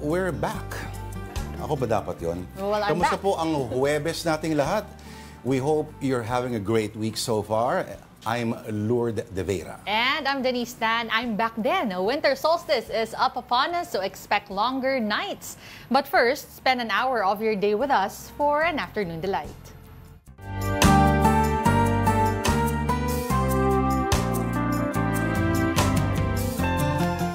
we're back. Ako ba dapat yon? Well, I'm Kamusta back. po ang Huwebes nating lahat? We hope you're having a great week so far. I'm Lourdes de Vera. And I'm Denise Tan. I'm back then. Winter solstice is up upon us, so expect longer nights. But first, spend an hour of your day with us for an afternoon delight.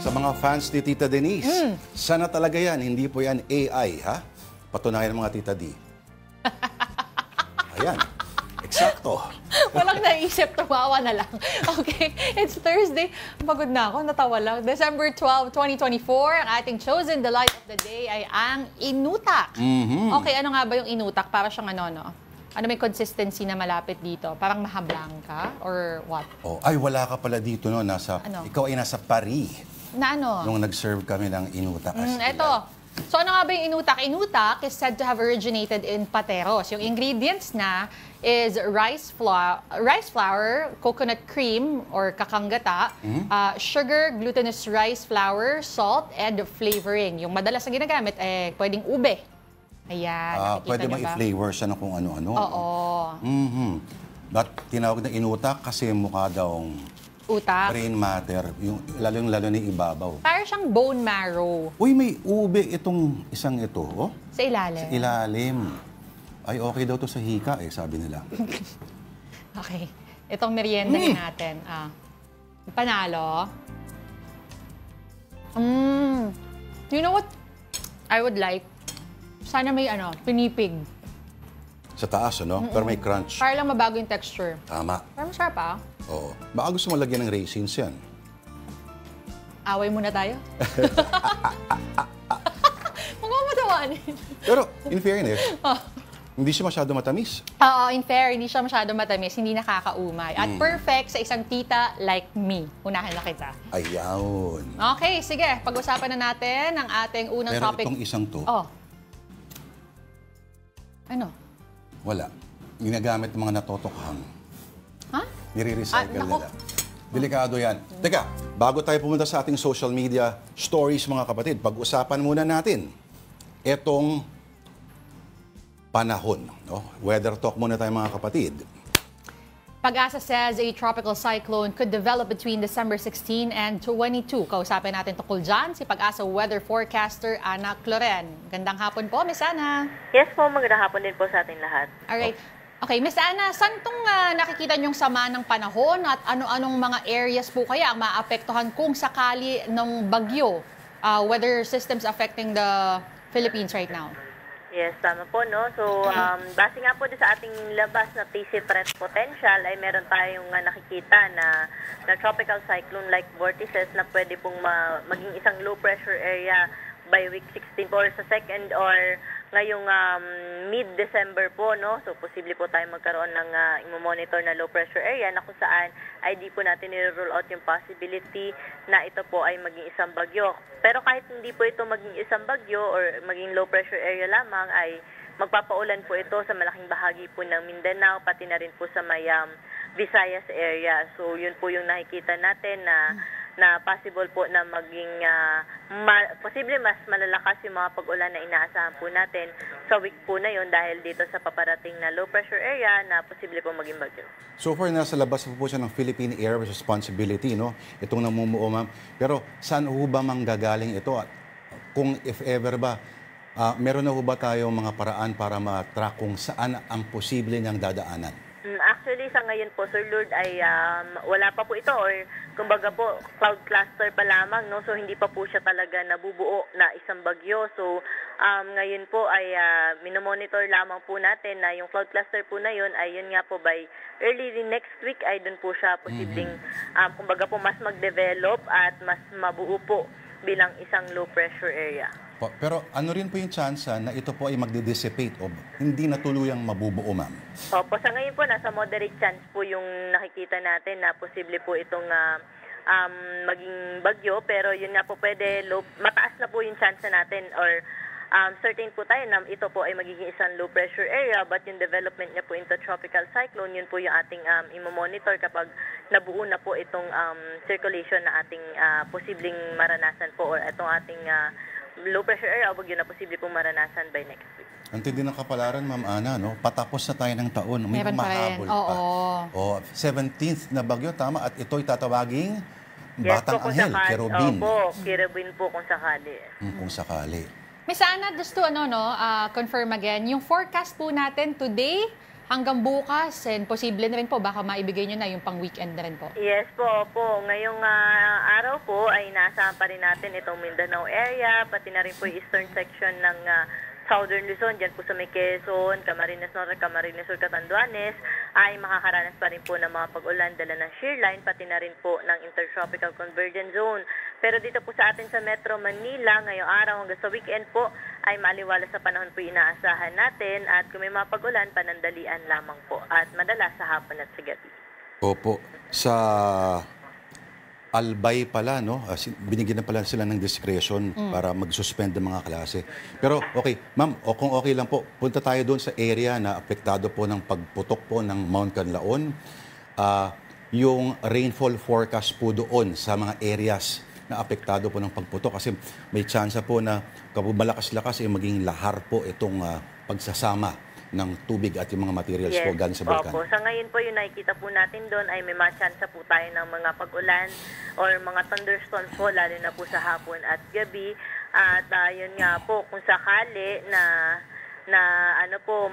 Sa mga fans ni Tita Denise, sana talaga yan, hindi po yan AI, ha? Patunayan mga Tita D. Ayan, eksakto. Walang naisip, tumawa na lang. Okay, it's Thursday. Pagod na ako, natawa lang. December 12, 2024, ang ating chosen delight of the day ay ang inutak. Okay, ano nga ba yung inutak? Para siyang ano? Ano may consistency na malapit dito? Parang mahablang ka? Or what? Oh, ay, wala ka pala dito, no? Ikaw ay nasa Paris. Na ano? Nung nag-serve kami ng inutak. Eto. So ano nga ba yung inutak? Inutak is said to have originated in Pateros. Yung ingredients na is rice flour, coconut cream or kakanggata, sugar, glutinous rice flour, salt, and flavoring. Yung madalas na ginagamit, pwedeng ube. Ayan, Pwede niyo mo ba? i-flavor siya ng kung ano-ano. Oo. But tinawag na inutak kasi mukha daw Utak. brain matter, lalo na ibabaw. Parang siyang bone marrow. Uy, may ube itong isang ito, oh. Sa ilalim. Sa ilalim. Ay, okay daw to sa hika, sabi nila. Okay. Itong merienda natin. Panalo. You know what I would like? Sana may pinipig. Sa taas, ano? Pero may crunch. Para lang mabago yung texture. Tama. Parang masarap Oo. Baka gusto mo lagyan ng raisins yan. Away muna tayo. Magmamatawanin. Pero, in fairness, hindi siya masyado matamis. Oo, in fair, hindi siya masyado matamis, hindi nakakaumay. At perfect sa isang tita like me. Unahan na kita. Ayaw. Okay, sige. Pag-usapan na natin ang ating unang Pero topic. itong isang to, Ano? wala. Ginagamit ng mga natotokhang. Ha? Nire-recycle nako. nila. Delikado yan. Teka, bago tayo pumunta sa ating social media stories, mga kapatid, pag-usapan muna natin itong panahon. No? Weather talk muna tayo, mga kapatid. Pag-asa says a tropical cyclone could develop between December 16 and 22. Kausapin natin tungkol dyan si Pag-asa weather forecaster Ana Cloren. Gandang hapon po, Miss Ana. Yes po, magandang hapon din po sa ating lahat. Alright. Okay, Miss Ana, saan itong nakikita niyong sama ng panahon at ano-anong mga areas po kaya ang maapektuhan kung sakali ng bagyo? Weather systems affecting the Philippines right now? Yes, tama po, no? So, base nga po din sa ating labas na TC threat potential ay meron tayong nakikita na tropical cyclone-like vortices na pwede pong maging isang low pressure area by week 16 po or sa second or ngayong mid-December po, no? So, posible po tayo magkaroon ng monitor na low pressure area na kung saan ay di po natin nire-rule out yung possibility na ito po ay maging isang bagyo. Pero kahit hindi po ito maging isang bagyo or maging low pressure area lamang ay magpapaulan po ito sa malaking bahagi po ng Mindanao pati na rin po sa may Visayas area. So, yun po yung nakikita natin na possible po na maging posible mas malalakas yung mga pag-ulan na inaasahan po natin sa week po na yun dahil dito sa paparating na low pressure area na posible po maging bagyo. So far, nasa labas po siya ng Philippine Air Responsibility, no? Itong namumuo, ma'am. Pero saan ho ba manggagaling ito? At kung if ever ba, meron na ho ba tayong mga paraan para ma-track kung saan ang posible niyang dadaanan? Actually, sa ngayon po, Sir Lord, ay wala pa po ito or kumbaga po, cloud cluster pa lamang, no? So, hindi pa po siya talaga nabubuo na isang bagyo. So, ngayon po ay minomonitor lamang po natin na yung cloud cluster po na yun ay yun nga po by early next week ay dun po siya posibleng, kumbaga po, mas mag-develop at mas mabuo po bilang isang low pressure area. Pero ano rin po yung chance na ito po ay magdi-dissipate o hindi na tuluyang mabubuo, ma'am? Opo, sa ngayon po, nasa moderate chance po yung nakikita natin na posible po itong maging bagyo. Pero yun nga po, mataas na po yung chance natin or certain po tayo na ito po ay magiging isang low pressure area but yung development niya po into tropical cyclone, yun po yung ating imo-monitor kapag nabuo na po itong circulation na ating posibleng maranasan po or itong ating low pressure area, bagyo na posible pong maranasan by next week. Ang tindi ng kapalaran, Ma'am Ana, no? Patapos na tayo ng taon. May Meron pa rin. mahabol Oo. pa. O, 17th na bagyo, tama. At ito'y tatawaging Yes Batang po, kung Anghel, sakali. Kerubin. Opo, Kerubin po kung sakali. Kung sakali. Miss Ana, just to confirm again, yung forecast po natin today hanggang bukas, and posible na rin po, baka maibigay nyo na yung pang-weekend na rin po. Yes po, opo. Ngayong araw po ay inaasahan pa rin natin itong Mindanao area, pati na rin po yung eastern section ng Southern Luzon, dyan po sa may Quezon, Camarines Norte, Camarines Sur, Catanduanes, ay makakaranas pa rin po ng mga pag-ulan, dala ng shear line, pati na rin po ng Intertropical Convergence Zone. Pero dito po sa atin sa Metro Manila, ngayong araw hanggang sa weekend po, ay maliwalas sa panahon po inaasahan natin, at kung may mga pag-ulan, panandalian lamang po, at madalas sa hapon at sa gabi. Opo. Sa Albay pala, no? Binigyan na pala sila ng discretion para mag-suspend ng mga klase. Pero okay, ma'am, kung okay lang po, punta tayo doon sa area na apektado po ng pagputok po ng Mount Canlaon. Yung rainfall forecast po doon sa mga areas na apektado po ng pagputok kasi may chance po na kapag malakas-lakas ay maging lahar po itong pagsasama ng tubig at yung mga materials po galing sa bulkan. Opo. Sa ngayon po, yung nakikita po natin doon ay may matsansa po tayo ng mga pag-ulan or mga thunderstorms po, lalo na po sa hapon at gabi. At yun nga po, kung sakali na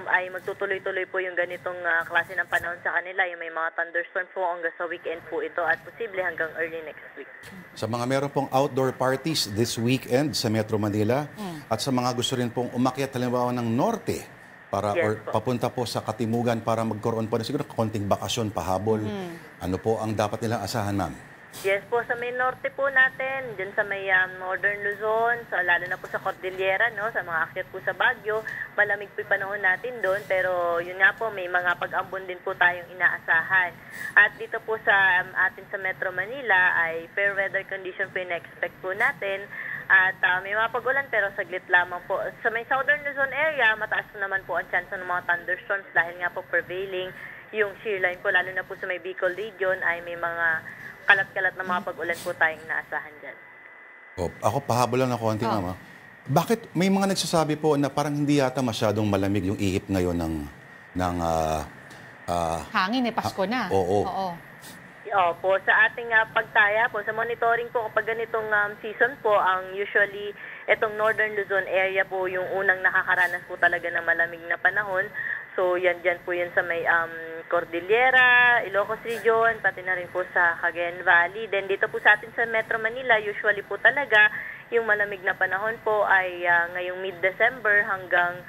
ay magtutuloy-tuloy po yung ganitong klase ng panahon sa kanila, yung may mga thunderstorms po hanggang sa weekend po ito at posible hanggang early next week. Sa mga meron pong outdoor parties this weekend sa Metro Manila at sa mga gusto rin pong umakyat halimbawa ng norte, para or papunta po sa Katimugan para magkaroon po na siguro konting bakasyon, pahabol. Ano po ang dapat nilang asahan, ma'am? Yes po, sa may norte po natin, dyan sa may Northern Luzon, lalo na po sa Cordillera, no, sa mga akyat po sa Baguio, malamig po yung panahon natin doon, pero yun nga po, may mga pag-ambon din po tayong inaasahan. At dito po sa atin sa Metro Manila ay fair weather condition po yung na-expect po natin. At may mga pag-ulan pero saglit lamang po. Sa may Southern Luzon area, mataas naman po ang chance ng mga thunderstorms dahil nga po prevailing yung shear line po, lalo na po sa may Bicol region ay may mga kalat-kalat na mga pag-ulan po tayong naasahan dyan. Ako pahabol lang na konti, ma'am. Bakit may mga nagsasabi po na parang hindi yata masyadong malamig yung ihip ngayon ng Hangin Pasko na. Oo. Opo, sa ating pagtaya po, sa monitoring po kapag ganitong season po, ang usually itong Northern Luzon area po yung unang nakakaranas po talaga ng malamig na panahon. So yan dyan po yun sa may Cordillera, Ilocos Region, pati na rin po sa Cagayan Valley. Then dito po sa atin sa Metro Manila, usually po talaga yung malamig na panahon po ay ngayong mid-December hanggang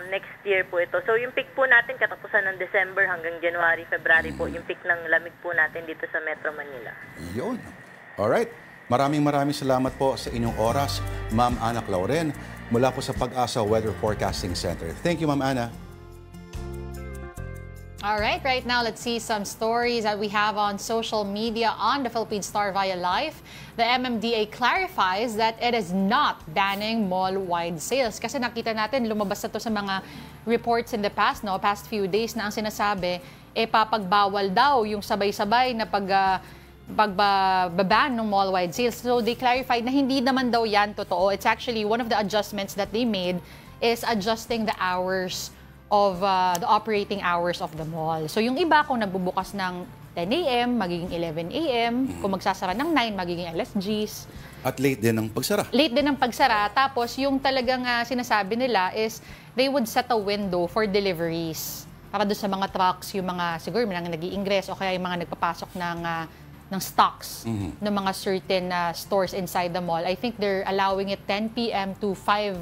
next year po ito. So yung peak po natin katapusan ng December hanggang January, February po yung peak ng lamig po natin dito sa Metro Manila. Yun. Alright. Maraming salamat po sa inyong oras, Ma'am Ana Clauren, mula po sa Pag-asa Weather Forecasting Center. Thank you, Ma'am Ana. All right now let's see some stories that we have on social media on the Philippine Star via Life. The MMDA clarifies that it is not banning mall-wide sales. Kasi nakita natin, lumabas na to sa mga reports in the past few days na ang sinasabi, papagbawal daw yung sabay-sabay na pagbaban ng mall-wide sales. So they clarified na hindi naman daw yan totoo. It's actually one of the adjustments that they made is adjusting the hours of the operating hours of the mall. So yung iba kung nagbubukas ng 10 a.m., magiging 11 a.m. Kung magsasara ng 9, magiging alas 10. At late din ang pagsara. Late din ang pagsara. Tapos yung talagang sinasabi nila is they would set a window for deliveries. Para doon sa mga trucks, yung mga siguro mga nag-i-ingress o kaya yung mga nagpapasok ng stocks ng mga certain stores inside the mall. I think they're allowing it 10 p.m. to 5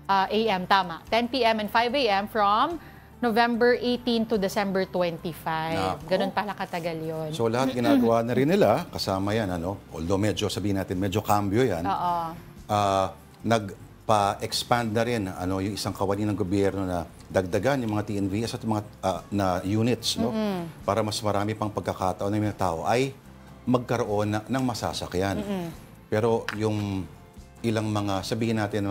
a.m. Tama. 10 p.m. and 5 a.m. from November 18 to December 25. Ganun pala katagal yun. So lahat ginagawa na rin nila, kasama yan, although medyo, sabihin natin, medyo cambio yan. Nagpa-expand na rin yung isang kawani ng gobyerno na dagdagan yung mga TNVS at mga na units, para mas marami pang pagkakataon ng mga tao ay magkaroon ng masasakyan. Pero yung ilang mga, sabihin natin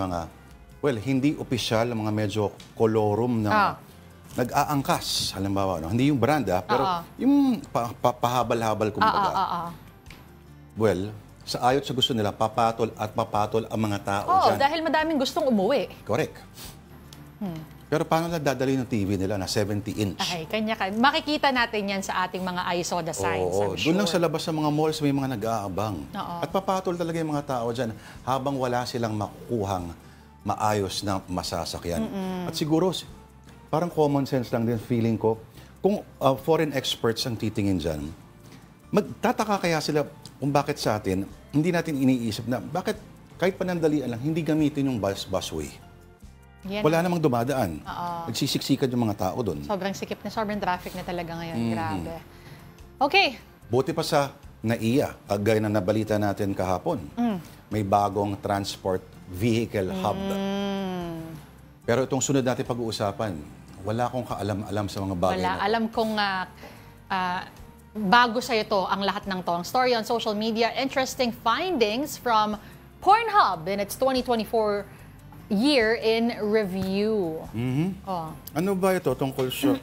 hindi opisyal, mga medyo kolorum na nag-aangkas, halimbawa. Hindi yung brand, pero yung pahabal-habal, kumbaga. sa ayot sa gusto nila, papatol at papatol ang mga tao Oo, dyan. dahil madaming gustong umuwi. Correct. Pero paano lang dadali ng TV nila na 70-inch? Ay, makikita natin yan sa ating mga iSoda signs, I'm sure. Doon lang sa labas ng mga malls may mga nag-aabang. Oo. At papatol talaga yung mga tao dyan habang wala silang makukuhang maayos na masasakyan. At siguro, parang common sense lang din feeling ko, kung foreign experts ang titingin dyan, magtataka kaya sila kung bakit sa atin, hindi natin iniisip na bakit kahit panandalian lang, hindi gamitin yung busway. Yan. Wala namang dumadaan. Oo. Nagsisiksikan yung mga tao doon. Sobrang sikip na, sobrang traffic na talaga ngayon. Grabe. Okay. Buti pa sa NAIA, gaya na nabalita natin kahapon, may bagong transport vehicle hub. Pero itong sunod natin pag-uusapan, wala akong kaalam-alam sa mga bagay Wala. na to. Alam kong bago sa ito ang lahat ng to. Ang story on social media, interesting findings from Pornhub in its 2024 year in review. Oh. Ano ba ito tungkol sa...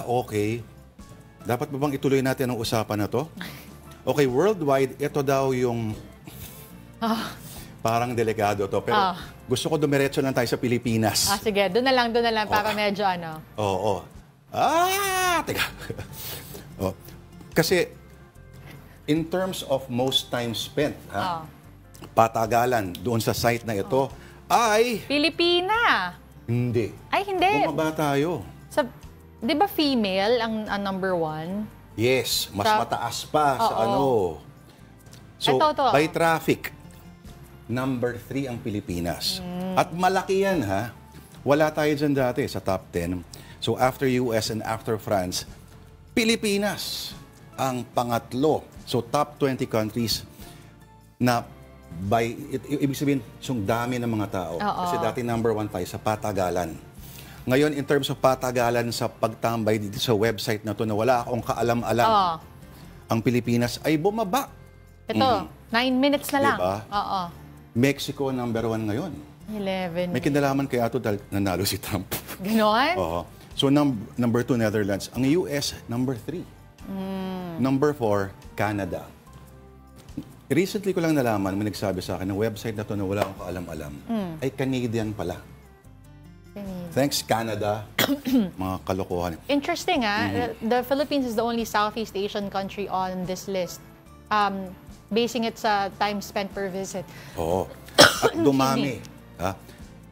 Okay. Dapat ba bang ituloy natin ang usapan na to? Okay, worldwide, ito daw yung... Parang delikado to. Pero gusto ko dumiretso lang tayo sa Pilipinas. Sige. Doon na lang para medyo ano. Oo. Teka. Kasi, in terms of most time spent, patagalan doon sa site na ito, ay... Pilipina! Hindi. Ay, hindi. Bumaba tayo. Di ba female ang number one? Yes, mas mataas pa sa ano. So, Ito. by traffic, number 3 ang Pilipinas. At malaki yan, ha? Wala tayo dyan dati sa top 10. So, after US and after France, Pilipinas ang pangatlo. So, top 20 countries na ibig sabihin, yung dami ng mga tao. Kasi dati number 1 tayo sa patagalan. Ngayon, in terms of patagalan sa pagtambay dito sa website na to na wala akong kaalam-alam, ang Pilipinas ay bumaba. Ito, 9 minutes na lang. Diba? Oo. Mexico number 1 ngayon. 11. May kinalaman kaya ito dahil nanalo si Trump. Ganon? Oo. So, number 2, Netherlands. Ang US, number 3. Number 4, Canada. Recently ko lang nalaman, may nagsabi sa akin, ng website na to na wala akong kaalam-alam, ay Canadian pala. Thanks, Canada. Mga kalokohan. Interesting, The Philippines is the only Southeast Asian country on this list. Basing it sa time spent per visit. Oo. At dumami.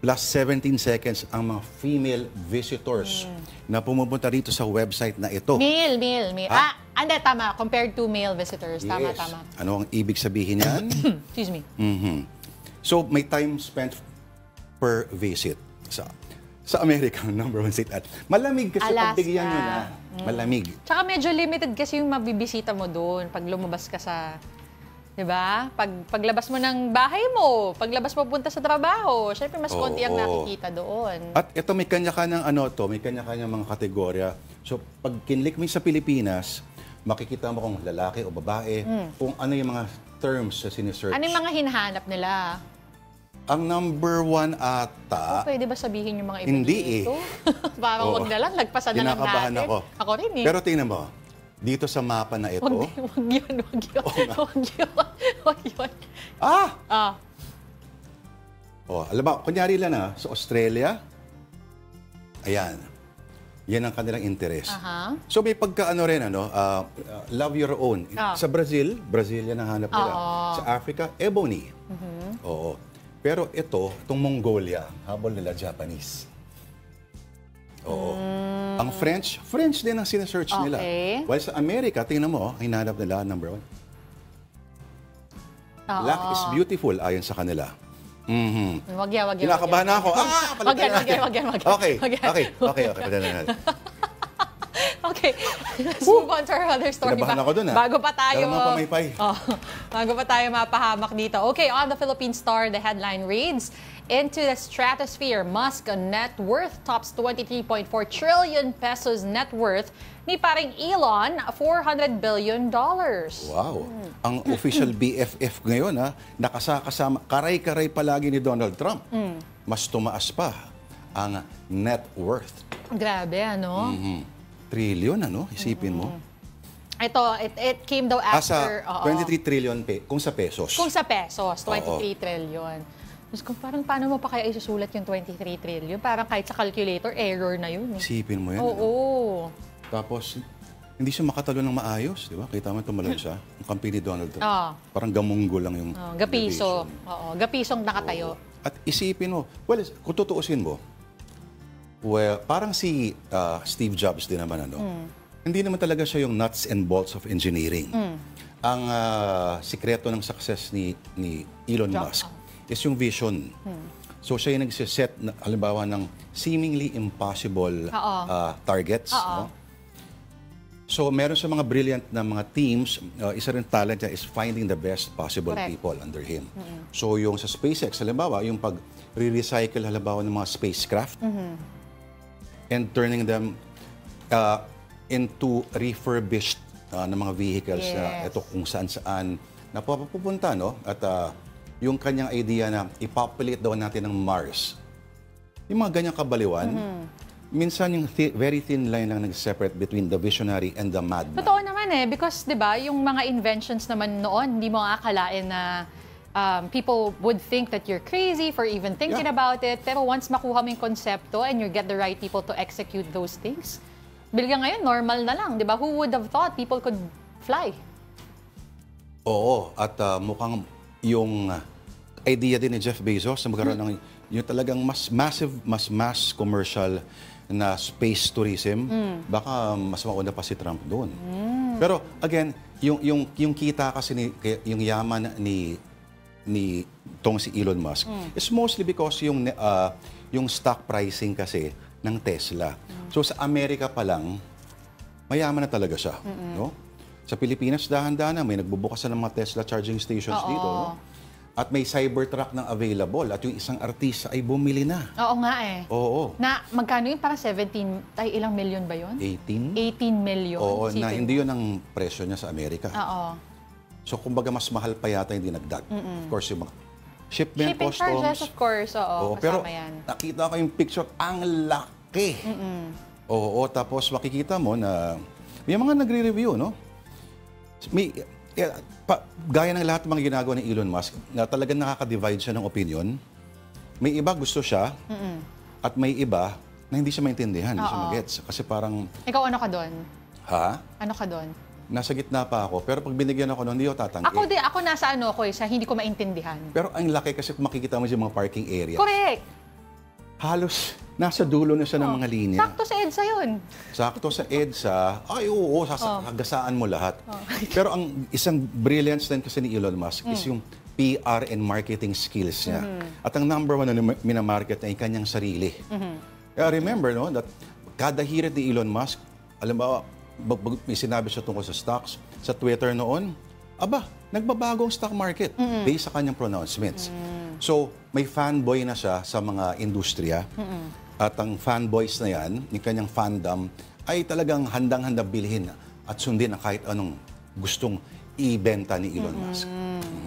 Plus 17 seconds ang mga female visitors na pumupunta rito sa website na ito. Male. Hindi, tama. Compared to male visitors. Tama. Ano ang ibig sabihin yan? Excuse me. So, may time spent per visit. Sa America, number 1 state at malamig kasi Alaska. pagbigyan nyo na. Malamig. Tsaka medyo limited kasi yung mabibisita mo doon pag lumabas ka sa... Diba? Paglabas mo ng bahay mo, paglabas mo punta sa trabaho, syempre mas konti ang nakikita doon. At ito may kanya-kanyang may kanya-kanyang mga kategorya. So, pag kinlik mo sa Pilipinas, makikita mo kung lalaki o babae, kung ano yung mga terms na sinesearch. Ano yung mga hinahanap nila? Ang number 1 ata... Pwede ba sabihin yung mga iba Hindi dito? Parang wag na lang, lagpasan na lang natin. Kinakabahan ako. Ako rin Pero tingnan mo, dito sa mapa na ito... Wag yun. alam mo, kunyari lang sa Australia, ayan, yan ang kanilang interes. So may pagkaano rin, love your own. Sa Brazilian ang hanap nila. Sa Africa, ebony. Oo. Pero itong Mongolia, habol nila Japanese. Oo. Ang French din ang sinesearch nila. While sa America, tingnan mo, ang hinahanap nila, number 1. Black is beautiful, ayon sa kanila. Wag yan. Kinakabahan na ako. Wag yan. Okay. Okay, let's move on to our other story. Kinabahan ako dun, Bago pa tayo... bago pa tayo mapahamak dito. Okay, on the Philippine Star, the headline reads, into the stratosphere, Musk net worth tops 23.4 trillion pesos net worth ni paring Elon, $400 billion. Wow. Ang official BFF ngayon, nakasama, karay-karay palagi ni Donald Trump. Mas tumaas pa ang net worth. Grabe, ano? Trillion, isipin mo. Ito, it came daw after... Sa 23 trillion kung sa pesos. Kung sa pesos, 23 Oo. trillion. Tapos kung parang paano mo pa kaya isusulat yung 23 trillion? Parang kahit sa calculator, error na yun. Isipin mo yan. Oo. Tapos, hindi siya makatalo ng maayos, di ba? Kita mo tumalon siya. Ang kampi ni Donald Trump. Parang gamunggo lang yung Gapiso. elevation. Oo, gapisong nakatayo. At isipin mo, well, kung tutuusin mo, well, parang si Steve Jobs din naman, hindi naman talaga siya yung nuts and bolts of engineering. Ang sikreto ng success ni Elon Musk is yung vision. So siya yung nagsiset, halimbawa, ng seemingly impossible targets. No? So meron sa mga brilliant na mga teams, isa rin talent niya is finding the best possible people under him. So yung sa SpaceX, halimbawa, yung pag-recycle halimbawa ng mga spacecraft and turning them into refurbished na mga vehicles na ito kung saan-saan napupunta, no? At yung kanyang idea na ipopulate daw natin ng Mars. Yung mga ganyang kabaliwan, minsan yung very thin line lang nag-separate between the visionary and the madman. Totoo naman because, di ba, yung mga inventions naman noon, hindi mo akalain na people would think that you're crazy for even thinking about it. Pero once makuha mo yung konsepto and you get the right people to execute those things, biglang ngayon, normal na lang, di ba? Who would have thought people could fly? Oo, at mukhang yung idea din ni Jeff Bezos na magkaroon ng yung talagang mas mass commercial na space tourism, baka mas mauna pa si Trump doon. Pero again, yung kita kasi yung yaman ni tong si Elon Musk is mostly because yung stock pricing kasi ng Tesla. So sa Amerika pa lang, mayaman na talaga siya. No? Sa Pilipinas, dahan-dahan na may nagbubukas na ng mga Tesla charging stations dito. No? At may Cybertruck na available at yung isang artista ay bumili na. Oo nga Oo. Na magkano yun? Parang ilang million ba yun? 18? 18 million. Oo, na hindi yun ang presyo niya sa Amerika. Oo. So kumbaga mas mahal pa yata hindi nagdag. Of course, yung mga shipping Shipping customs. charges, of course. Oo, pero kasama yan. nakita ko yung picture, ang laki. Oo, tapos makikita mo na may mga nagre-review, no? Gaya ng lahat ng mga ginagawa ni Elon Musk, na talagang nakaka-divide siya ng opinion. May iba gusto siya, at may iba na hindi siya maintindihan, hindi siya magets. Kasi parang... Ikaw ano ka doon? Ha? Ano ka doon? Nasa gitna pa ako, pero pag binigyan ako noon, hindi ako tatanggi. Ako nasa sa hindi ko maintindihan. Pero ang laki kasi kung makikita mo yung mga parking area. Correct. Halos nasa dulo na siya ng mga linya. Sakto sa EDSA yun. Sakto sa EDSA, ay oo, sasagasaan mo lahat. Pero ang isang brilliance din kasi ni Elon Musk is yung PR and marketing skills niya. At ang number one na minamarket niya ay kanyang sarili. Kaya remember, no, that kada hirit ni Elon Musk, alam ba, may sinabi siya tungkol sa stocks, sa Twitter noon, nagbabago ang stock market based sa kanyang pronouncements. So, may fanboy na siya sa mga industriya. At ang fanboys na yan, yung kanyang fandom, ay talagang handang-handang bilhin at sundin ang kahit anong gustong ibenta ni Elon Musk.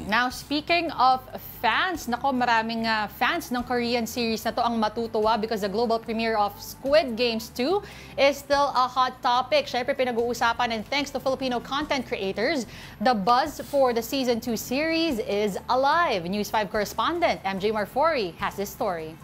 Now, speaking of fans, maraming fans ng Korean series na to ang matutuwa because the global premiere of Squid Games 2 is still a hot topic. Syempre, pinag-uusapan, and thanks to Filipino content creators, the buzz for the Season 2 series is alive. News 5 correspondent MJ Marfori has this story.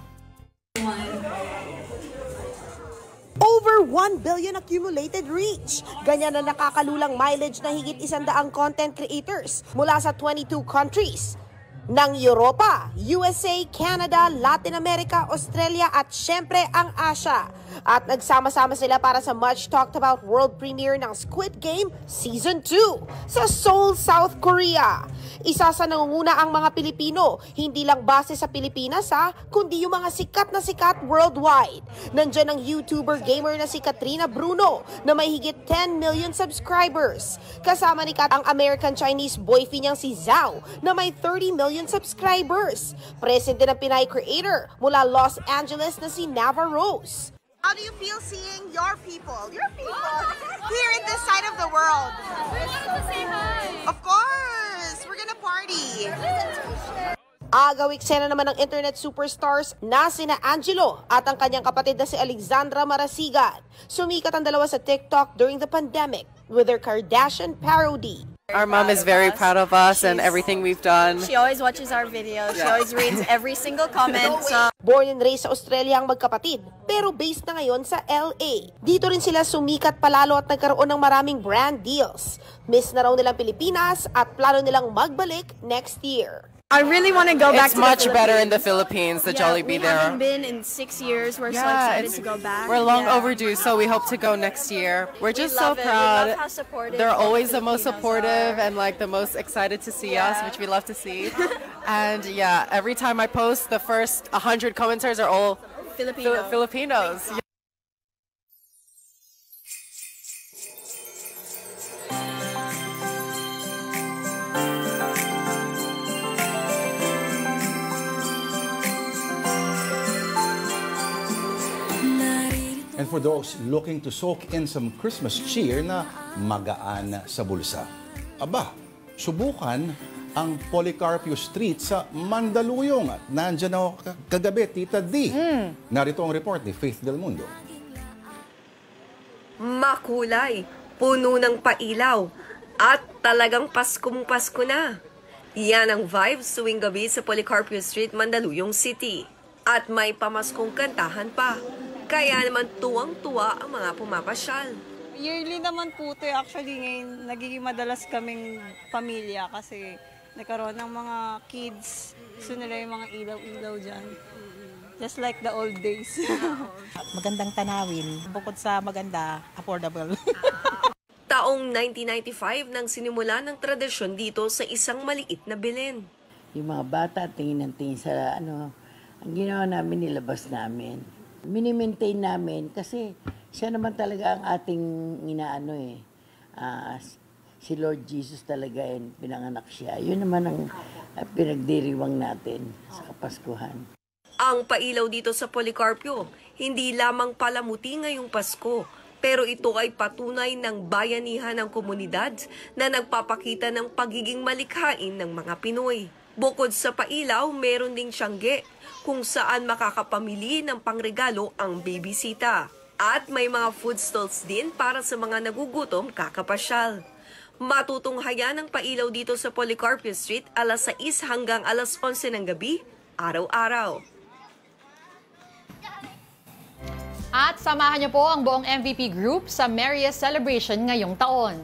Over 1 billion accumulated reach. Ganyan na nakakalulang mileage na higit 100 content creators mula sa 22 countries ng Europa, USA, Canada, Latin America, Australia at syempre ang Asia. At nagsama-sama sila para sa much talked about world premiere ng Squid Game Season 2 sa Seoul, South Korea. Isa sa nangunguna ang mga Pilipino, hindi lang base sa Pilipinas kundi yung mga sikat na sikat worldwide. Nandiyan ang YouTuber gamer na si Katrina Bruno na may higit 10 million subscribers. Kasama ni Kat ang American-Chinese boyfriend niyang si Zhao na may 30 million subscribers. Present din ang Pinay creator mula Los Angeles na si Nava Rose. How do you feel seeing your people here in this side of the world? We're going to say hi. Of course, we're gonna party. Agaw eksena naman ng internet superstars na sina Angelo at ang kanyang kapatid na si Alexandra Marasigan. Sumikat ang dalawa sa TikTok during the pandemic with their Kardashian parody. Our mom is very proud of us and everything we've done. She always watches our videos. She always reads every single comment. So Born and raised sa Australia ang magkapatid, pero based na ngayon sa LA. Dito rin sila sumikat palalo at nagkaroon ng maraming brand deals. Miss na raw nilang Pilipinas at plano nilang magbalik next year. I really want to go back It's to much the better in Philippines. the Philippines, the Yeah, Jollibee we there. haven't been in 6 years. We're so excited to go back. We're long Yeah. overdue, so we hope to go next year. We're just so love it. We proud. love how supportive They're all the always the most Filipinos supportive are. and like the most excited to see us, Yeah. which we love to see. And yeah, every time I post, the first 100 commenters are all Filipino. Filipinos. And for those looking to soak in some Christmas cheer na magaan sa bulsa, aba, subukan ang Policarpio Street sa Mandaluyong. At nandyan ako kagabi, Tita D. Narito ang report ni Faith Del Mundo. Makulay, puno ng pailaw, at talagang Paskong Pasko na. Yan ang vibes tuwing gabi sa Policarpio Street, Mandaluyong City. At may pamaskong kantahan pa. Kaya naman tuwang-tuwa ang mga pumapasyal. Yearly naman po ito. Actually, ngayon, nagiging madalas kaming pamilya kasi nagkaroon ng mga kids. Gusto nila yung mga ilaw-ilaw dyan. Just like the old days. Magandang tanawin. Bukod sa maganda, affordable. Taong 1995 nang sinimula ng tradisyon dito sa isang maliit na Belen. Yung mga bata, tingin ng tingin sa ang ginawa namin, nilabas namin. Mini-maintain namin kasi siya naman talaga ang ating si Lord Jesus talaga pinanganak siya. Yun naman ang pinagdiriwang natin sa Kapaskuhan. Ang pailaw dito sa Policarpio, hindi lamang palamuti ngayong Pasko, pero ito ay patunay ng bayanihan ng komunidad na nagpapakita ng pagiging malikhain ng mga Pinoy. Bukod sa pailaw, meron ding siyangge, kung saan makakapamili ng pangregalo ang bibisita. At may mga food stalls din para sa mga nagugutom kakapasyal. Matutunghayan ang pailaw dito sa Policarpio Street alas 6 hanggang alas 11 ng gabi, araw-araw. At samahan niyo po ang buong MVP group sa merriest celebration ngayong taon.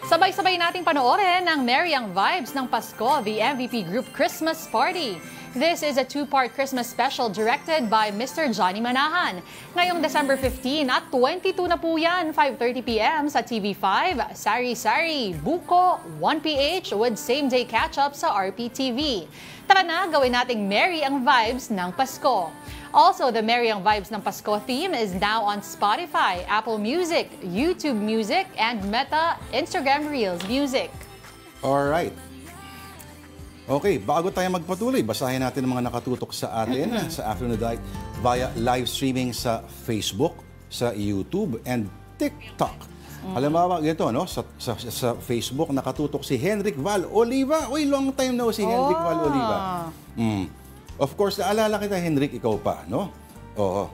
Sabay-sabay nating panoorin ang merry ang vibes ng Pasko, the MVP Group Christmas Party. This is a two-part Christmas special directed by Mr. Johnny Manahan. Ngayong December 15 at 22 na po yan, 5:30 p.m. sa TV5, Sari Sari, Buko, 1PH with same-day catch-up sa RPTV. Tara na, gawin nating merry ang vibes ng Pasko. Also, the Merry ang Vibes ng Pasko theme is now on Spotify, Apple Music, YouTube Music, and Meta Instagram Reels Music. Alright. Okay, bago tayo magpatuloy, basahin natin ang mga nakatutok sa atin sa Afternoon Delight via live streaming sa Facebook, sa YouTube, and TikTok. Alam mo ba, ito, no? Sa Facebook, nakatutok si Henrik Val Oliva. Uy, long time no si Henrik Val Oliva. Of course, naalala kita, Henrik, ikaw pa, no? Oo.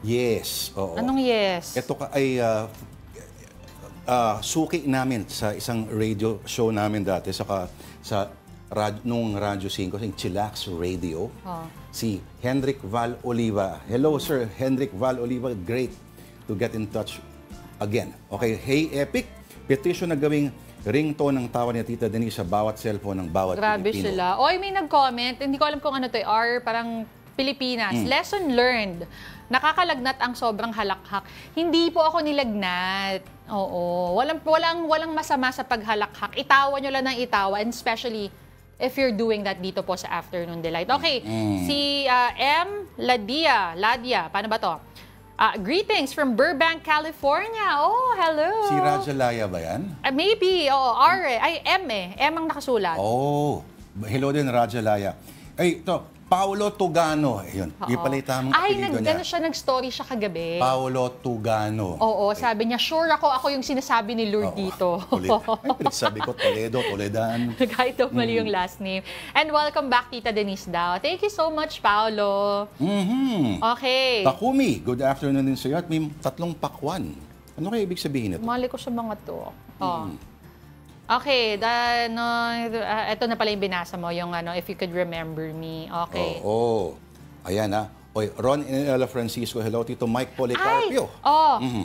Yes. Oo. Anong yes? Ito ay suki namin sa isang radio show namin dati nung Radyo 5, sa Chillax Radio. Si Henrik Val Oliva. Hello, Sir Henrik Val Oliva. Great to get in touch again. Okay, hey, Epic. Petition na gawing ringtone ng tawa ni Tita Denise sa bawat cellphone ng bawat Grabe Pilipino. sila. Oy, may nag-comment. Hindi ko alam kung ano to. Parang Pilipinas. Lesson learned. Nakakalagnat ang sobrang halakhak. Hindi po ako nilagnat. Oo. Walang masama sa paghalakhak. Itawa nyo lang ng itawa. And especially if you're doing that dito po sa Afternoon Delight. Okay. Si M. Ladia. Paano ba to? Greetings from Burbank, California. Oh, hello. Si Raja Laya ba yan? Maybe. M ang nakasulat. Oh, hello din, Raja Laya. Ay, ito, Paolo Tugano. Ayun, yung pala yung tamang Ay, apelido niya. nag-story siya kagabi. Paolo Tugano. Oo, sabi niya, sure ako yung sinasabi ni Lord dito. Ay, pinagsabi ko, Toledan. Kahit daw mali yung last name. And welcome back, Tita Denise daw. Thank you so much, Paolo. Okay. Takumi, good afternoon din sa iyo. At may 3 pakwan. Ano kaya ibig sabihin ito? Mali ko sa mga to. Okay, ito na pala yung binasa mo, yung if you could remember me. Okay. Ayan ha. Oy, Ron Inela Francisco, hello. Tito Mike Policarpio.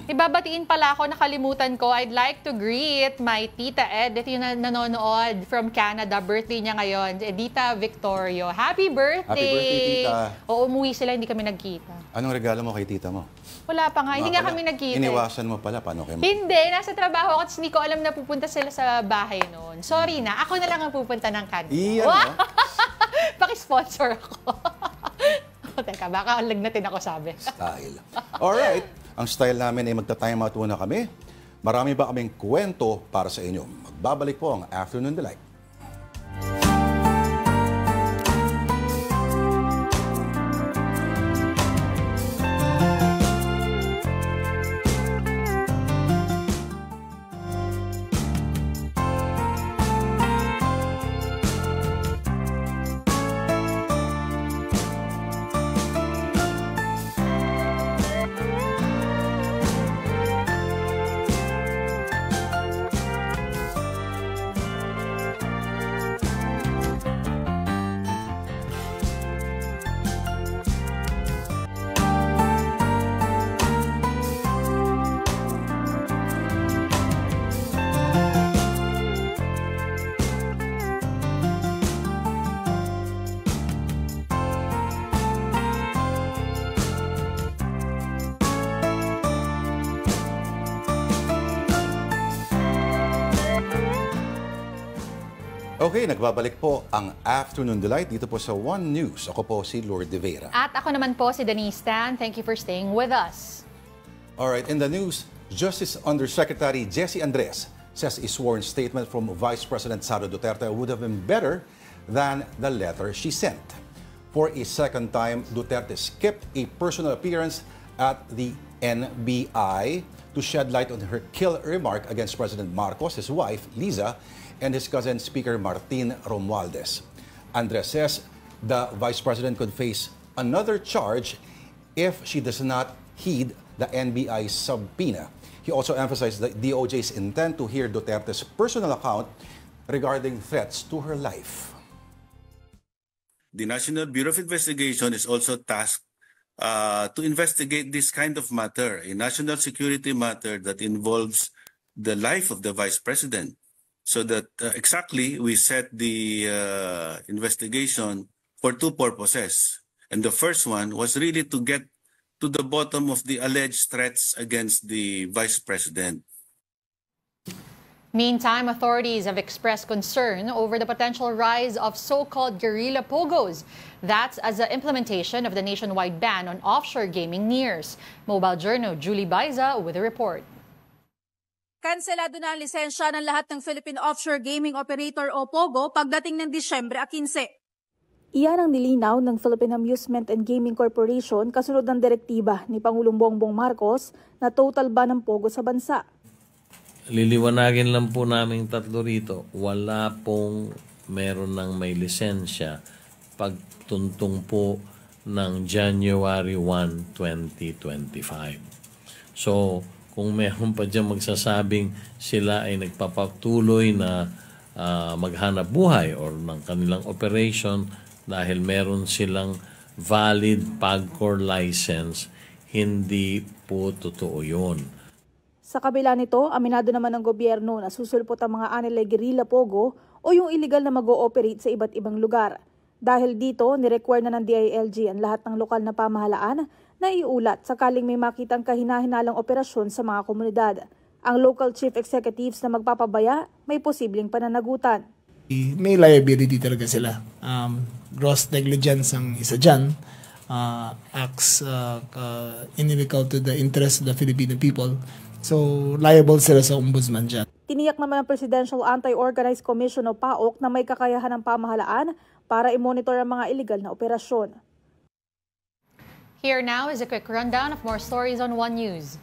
Ibabatiin pala ako, nakalimutan ko. I'd like to greet my Tita Edith, yung nanonood from Canada. Birthday niya ngayon. Edita Victorio. Happy birthday! Happy birthday, Tita. Umuwi sila, hindi kami nagkita. Anong regalo mo kay tita mo? Wala pa nga. Hindi nga kami nagkita. Iniwasan mo pala. Paano kayo? Hindi. Nasa trabaho ako at hindi ko alam na pupunta sila sa bahay noon. Sorry na. Ako na lang ang pupunta ng Canada. Iyan, Paki-sponsor ako. Teka, baka lagnatin ako sabi. Style. Alright. Ang style namin ay magta-time out muna kami. Marami ba kaming kwento para sa inyo? Magbabalik po ang Afternoon Delight. Okay, nagbabalik po ang Afternoon Delight dito po sa One News. Ako po si Lord De Vera. At ako naman po si Denise Tan. Thank you for staying with us. Alright, in the news, Justice Undersecretary Jessie Andres says a sworn statement from Vice President Sara Duterte would have been better than the letter she sent. For a second time, Duterte skipped a personal appearance at the NBI to shed light on her kill remark against President Marcos, his wife, Liza, and his cousin, Speaker Martin Romualdez. Andres says the Vice President could face another charge if she does not heed the NBI subpoena. He also emphasized the DOJ's intent to hear Duterte's personal account regarding threats to her life. The National Bureau of Investigation is also tasked to investigate this kind of matter, a national security matter that involves the life of the Vice President. So that exactly we set the investigation for 2 purposes. And the first one was really to get to the bottom of the alleged threats against the Vice President. Meantime, authorities have expressed concern over the potential rise of so-called guerrilla pogos. That's as the implementation of the nationwide ban on offshore gaming nears. Mobile Journal, Julie Baiza with a report. Kanselado na ang lisensya ng lahat ng Philippine Offshore Gaming Operator o POGO pagdating ng Disyembre 15. Iyan ang nilinaw ng Philippine Amusement and Gaming Corporation kasunod ng direktiba ni Pangulong Bongbong Marcos na total ban ng POGO sa bansa. Liliwanagin lang po namin tatlo rito, wala pong meron ng may lisensya pagtuntong po ng January 1, 2025. So, kung meron pa dyan magsasabing sila ay nagpapatuloy na maghanap buhay or ng kanilang operation dahil meron silang valid PAGCOR license, hindi po totoo yun. Sa kabila nito, aminado naman ng gobyerno na susulpot ang mga anilay guerrilla pogo o yung illegal na mag-ooperate sa iba't ibang lugar. Dahil dito, nirequire na ng DILG ang lahat ng lokal na pamahalaan na iulat sakaling may makitang kahina-hinalang operasyon sa mga komunidad. Ang local chief executives na magpapabaya, may posibleng pananagutan. May liability talaga sila. Gross negligence ang isa dyan. Acts inimical to the interest of the Filipino people. So, liable sila sa ombudsman dyan. Tiniyak naman ng Presidential Anti-Organized Commission o PAOK na may kakayahan ng pamahalaan para i-monitor ang mga illegal na operasyon. Here now is a quick rundown of more stories on One News.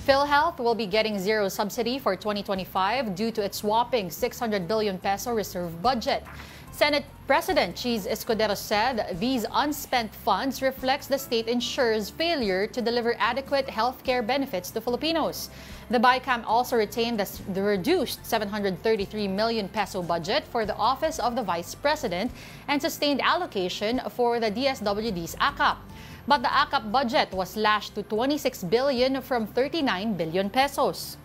PhilHealth will be getting zero subsidy for 2025 due to its whopping 600 billion peso reserve budget. Senate President Cheese Escudero said these unspent funds reflects the state insurer's failure to deliver adequate health care benefits to Filipinos. The BICAM also retained the reduced 733 million peso budget for the Office of the Vice President and sustained allocation for the DSWD's AKAP. But the AKAP budget was slashed to 26 billion from 39 billion pesos.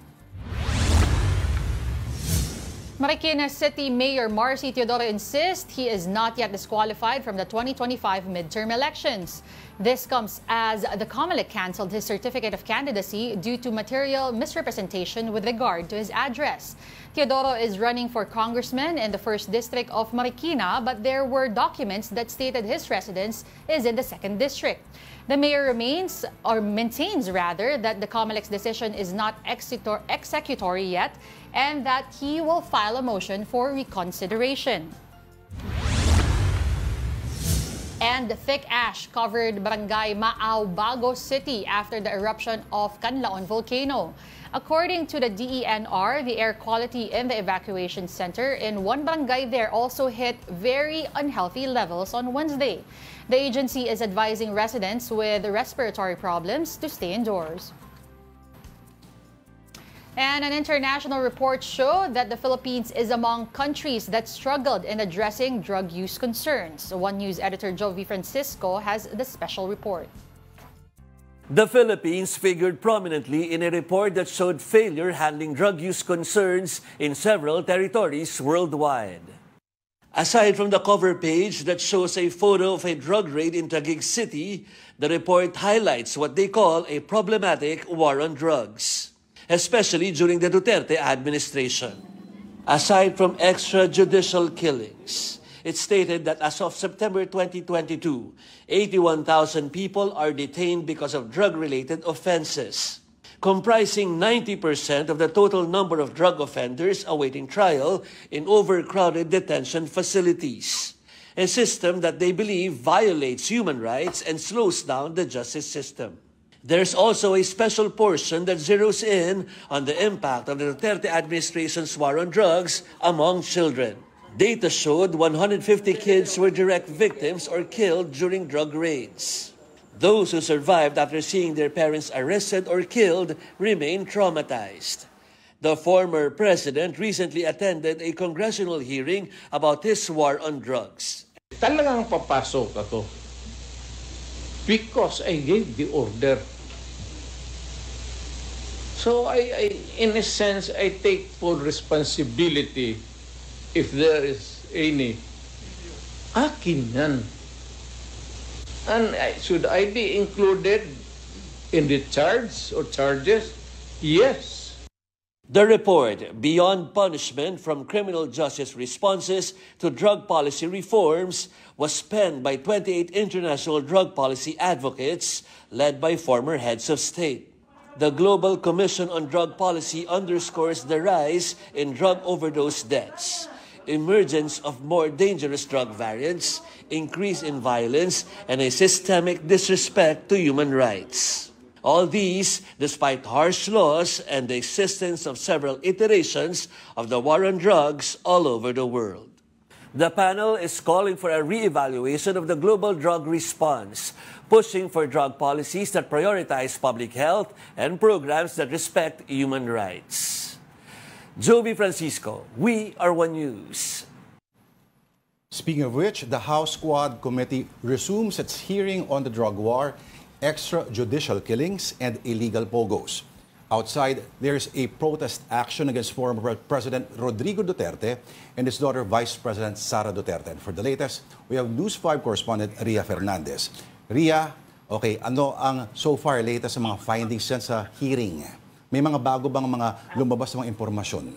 Marikina City Mayor Marcy Teodoro insists he is not yet disqualified from the 2025 midterm elections. This comes as the COMELEC canceled his certificate of candidacy due to material misrepresentation with regard to his address. Teodoro is running for congressman in the 1st District of Marikina, but there were documents that stated his residence is in the 2nd District. The mayor maintains that the COMELEC's decision is not executory yet and that he will file a motion for reconsideration. And thick ash covered Barangay Maaw, Bago City after the eruption of Canlaon volcano. According to the DENR, the air quality in the evacuation center in one barangay there also hit very unhealthy levels on Wednesday. The agency is advising residents with respiratory problems to stay indoors. And an international report showed that the Philippines is among countries that struggled in addressing drug use concerns. One News editor Jovi Francisco has the special report. The Philippines figured prominently in a report that showed failure handling drug use concerns in several territories worldwide. Aside from the cover page that shows a photo of a drug raid in Taguig City, the report highlights what they call a problematic war on drugs, especially during the Duterte administration. Aside from extrajudicial killings, it stated that as of September 2022, 81,000 people are detained because of drug-related offenses, comprising 90% of the total number of drug offenders awaiting trial in overcrowded detention facilities, a system that they believe violates human rights and slows down the justice system. There's also a special portion that zeroes in on the impact of the Duterte administration's war on drugs among children. Data showed 150 kids were direct victims or killed during drug raids. Those who survived after seeing their parents arrested or killed remain traumatized. The former president recently attended a congressional hearing about his war on drugs. Talagang papasok ako because I gave the order. So in a sense, I take full responsibility if there is any. Akin yan. And should I be included in the charge or charges? Yes. The report, Beyond Punishment from Criminal Justice Responses to Drug Policy Reforms, was penned by 28 international drug policy advocates led by former heads of state. The Global Commission on Drug Policy underscores the rise in drug overdose deaths, emergence of more dangerous drug variants, increase in violence, and a systemic disrespect to human rights. All these despite harsh laws and the existence of several iterations of the war on drugs all over the world. The panel is calling for a re-evaluation of the global drug response, pushing for drug policies that prioritize public health and programs that respect human rights. Jovi Francisco, we are One News. Speaking of which, the House Quad Committee resumes its hearing on the drug war, extrajudicial killings, and illegal pogos. Outside, there's a protest action against former President Rodrigo Duterte and his daughter, Vice President Sara Duterte. And for the latest, we have News 5 correspondent Ria Fernandez. Ria, okay, ano ang so far latest sa mga findings yan sa hearing? May mga bago bang mga lumabas na mga impormasyon?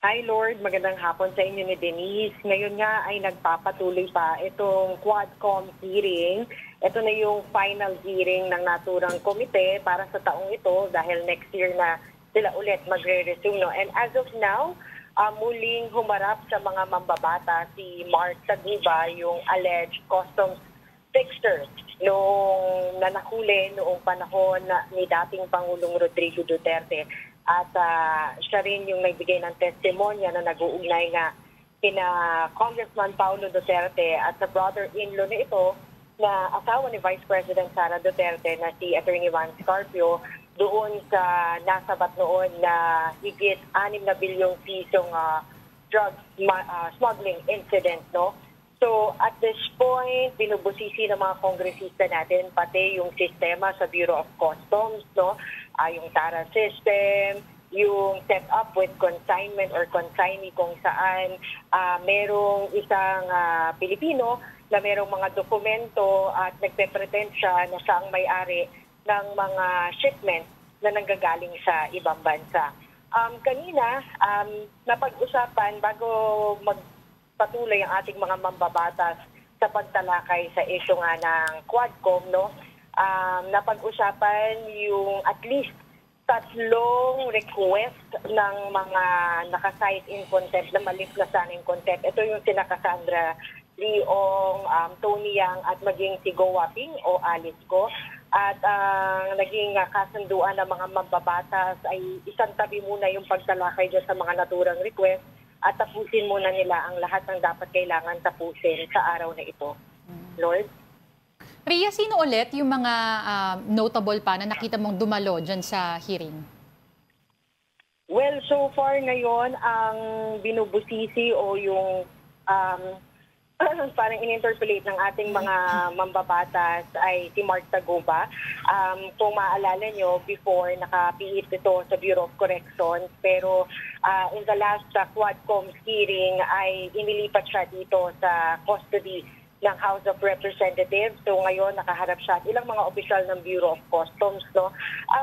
Hi Lord, magandang hapon sa inyo ni Denise. Ngayon nga ay nagpapatuloy pa itong Quadcom hearing. Ito na yung final hearing ng naturang komite para sa taong ito dahil next year na sila ulit magre-resume. No? And as of now, muling humarap sa mga mambabata si Mark Taguba, yung alleged customs fixer noong nanakuli noong panahon ni dating Pangulong Rodrigo Duterte. At siya rin yung nagbigay ng testimonya na nag-uugnay nga kina Congressman Paulo Duterte at sa brother-in-law na ito na asawa ni Vice President Sara Duterte na si Attorney Juan Scarpio doon sa nasabat noon na higit 6 na bilyong pisong drug smuggling incident, no? So at this point, binubusisi ng mga kongresista natin pati yung sistema sa Bureau of Customs, no? Yung TARA system, yung set up with consignment or consignee kung saan merong isang Pilipino na merong mga dokumento at nagpe-pretend siya na siya ang may-ari ng mga shipment na nanggagaling sa ibang bansa. Kanina, napag-usapan bago magpatuloy ang ating mga mambabatas sa pagtalakay sa issue nga ng Quadcom, no? Napag-usapan yung at least 3 request ng mga naka-cite in contempt na maliplasan in contempt. Ito yung sina Cassandra Leong, Tony Yang at maging si Go Waping o Alice Go. At naging kasunduan ng mga mambabatas ay isang tabi muna yung pagtalakay dyan sa mga naturang request at tapusin muna nila ang lahat ng dapat kailangan tapusin sa araw na ito. Lord? Ria, sino ulit yung mga notable pa na nakita mong dumalo dyan sa hearing? Well, so far ngayon, ang binubusisi o yung parang in-interpolate ng ating mga mambabatas ay si Mark Taguba. Kung maaalala nyo, before nakapiit ito sa Bureau of Corrections, pero in the last Quadcom hearing ay inilipat siya dito sa custody ng House of Representatives. So ngayon nakaharap siya at ilang mga opisyal ng Bureau of Customs, no?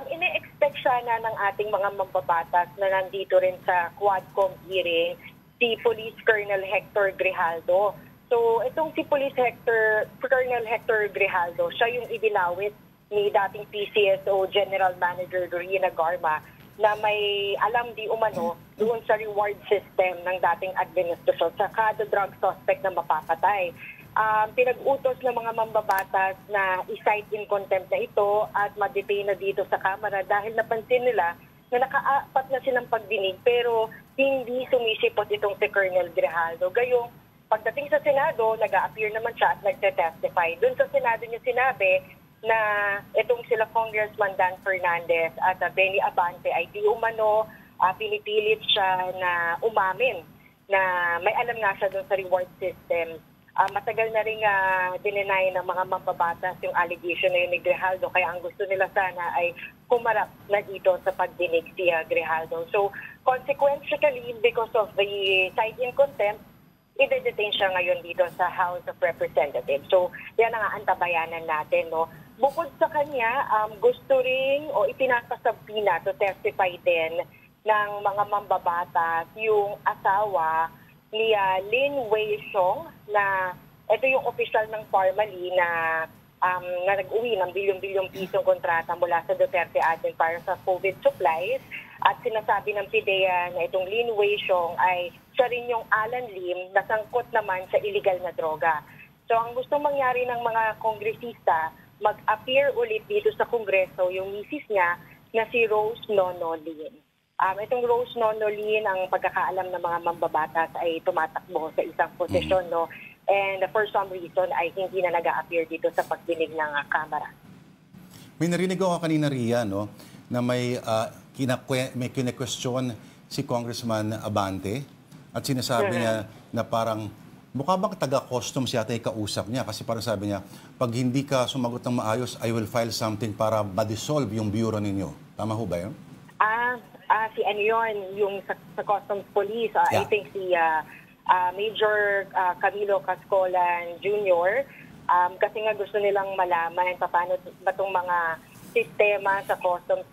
Ine-expect siya na ng ating mga mambabatas na nandito rin sa Quadcom hearing si Police Colonel Hector Grijaldo. So itong si Colonel Hector Grijaldo, siya yung idinawit ni dating PCSO General Manager Dorina Garma na may alam di umano doon sa reward system ng dating administrasyon sa kada drug suspect na mapapatay. Pinag-utos ng mga mambabatas na i-cite in contempt na ito at ma-detain na dito sa Kamara dahil napansin nila na nakaapat na silang pagdinig pero hindi sumisipot itong si Colonel Grijaldo. Gayong pagdating sa Senado, nag-a-appear naman siya at nagte-testify. Doon sa Senado niya sinabi na itong sila Congressman Dan Fernandez at Benny Abante ay di umano pinipilit siya na umamin na may alam nga siya doon sa reward system. Matagal na rin dinenay ng mga mambabatas yung allegation na yun ni Grijaldo. Kaya ang gusto nila sana ay kumarap na dito sa pagdinig si Grijaldo. So, consequentially, because of the cite in contempt, i-detain siya ngayon dito sa House of Representatives. So, yan ang antabayanan natin, no? Bukod sa kanya, gusto rin o ipinapasabina to testify din ng mga mambabatas yung asawa ni Lin Wei-Xiong na ito yung official ng Pharmaly na nag-uwi ng bilyong-bilyong pisong kontrata mula sa Duterte admin para sa COVID supplies. At sinasabi ng PIDEA na itong Lin Wei-Xiong ay siya rin yung Alan Lim na sangkot naman sa illegal na droga. So ang gusto mangyari ng mga kongresista, mag-appear ulit dito sa Kongreso yung misis niya na si Rose Nono Lin. Itong Rose Nono Lin, ang pagkakaalam ng mga mambabatas ay tumatakbo sa isang posisyon, no? And for some reason ay hindi na nag-a-appear dito sa pagdinig ng Kamara. May narinig ako kanina, Ria, no, na may kine-question si Congressman Abante at sinasabi niya na parang mukha bang taga-customs yata yung kausap niya kasi parang sabi niya, pag hindi ka sumagot ng maayos, I will file something para ma-dissolve yung bureau ninyo. Tama ho ba yun? Si ano yun, yung sa Customs Police, I think si Major Camilo Cascolan Jr. Kasi nga gusto nilang malaman paano ba itong mga sistema sa Customs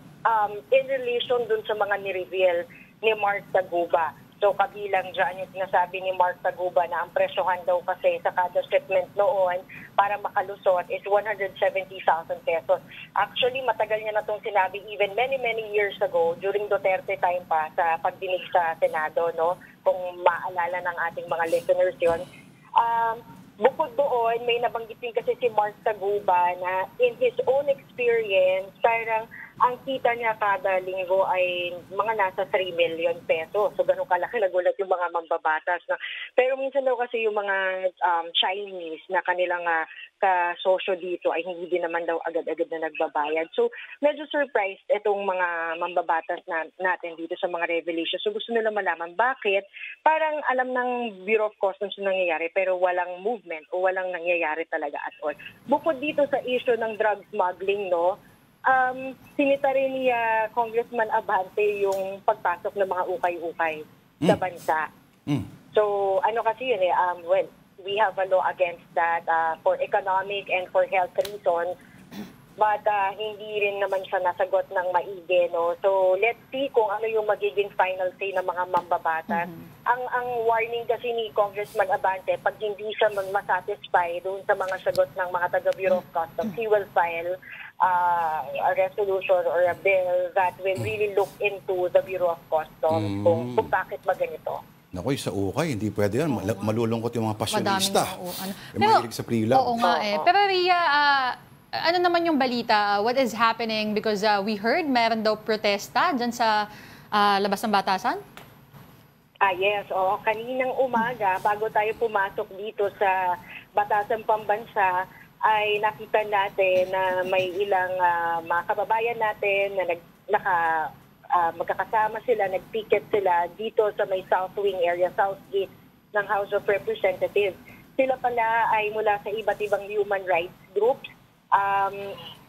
in relation dun sa mga ni-reveal ni Mark Taguba. So kabilang dyan yung sinasabi ni Mark Taguba na ang presyohan daw kasi sa kada shipment noon para makalusot is 170,000 pesos. Actually, matagal niya na itong sinabi even many years ago during Duterte time pa sa pagdinig sa Senado, no? Kung maalala ng ating mga listeners yun. Bukod doon, may nabanggit din kasi si Mark Taguba na in his own experience, parang ang kita niya kada linggo ay mga nasa 3 million pesos. So, ganun kalaki, nagulat yung mga mambabatas. Na. Pero minsan daw kasi yung mga Chinese na kanilang kasosyo dito ay hindi din naman daw agad-agad na nagbabayad. So, medyo surprised itong mga mambabatas natin dito sa mga revelations. So, gusto nila malaman bakit parang alam ng Bureau of Customs yung nangyayari pero walang movement o walang nangyayari talaga at all. Bukod dito sa issue ng drug smuggling, no, sinita rin ni Congressman Abante yung pagpasok ng mga ukay-ukay sa bansa. So, ano kasi yun well, we have a law against that for economic and for health reasons. But hindi rin naman siya nasagot ng maigi, no? So, let's see kung ano yung magiging final say ng mga mambabatas. Ang warning kasi ni Congressman Abante, pag hindi siya masatisfy doon sa mga sagot ng mga taga-Bureau of Customs, he will file a resolution or a bill that will really look into the Bureau of Customs kung bakit ba ganito. Naku, sa ukay, hindi pwede yan. Malulungkot yung mga pasyonista. Yung mahilig sa pre-love. Oo nga eh. Pero Ria, ano naman yung balita? What is happening? Because we heard meron daw protesta dyan sa labas ng batasan? Yes. Kaninang umaga, bago tayo pumasok dito sa Batasan Pambansa, ay nakita natin na may ilang mga kababayan natin na magkakasama sila, nag-picket sila dito sa may South Wing area, South Gate ng House of Representatives. Sila pala ay mula sa iba't ibang human rights groups.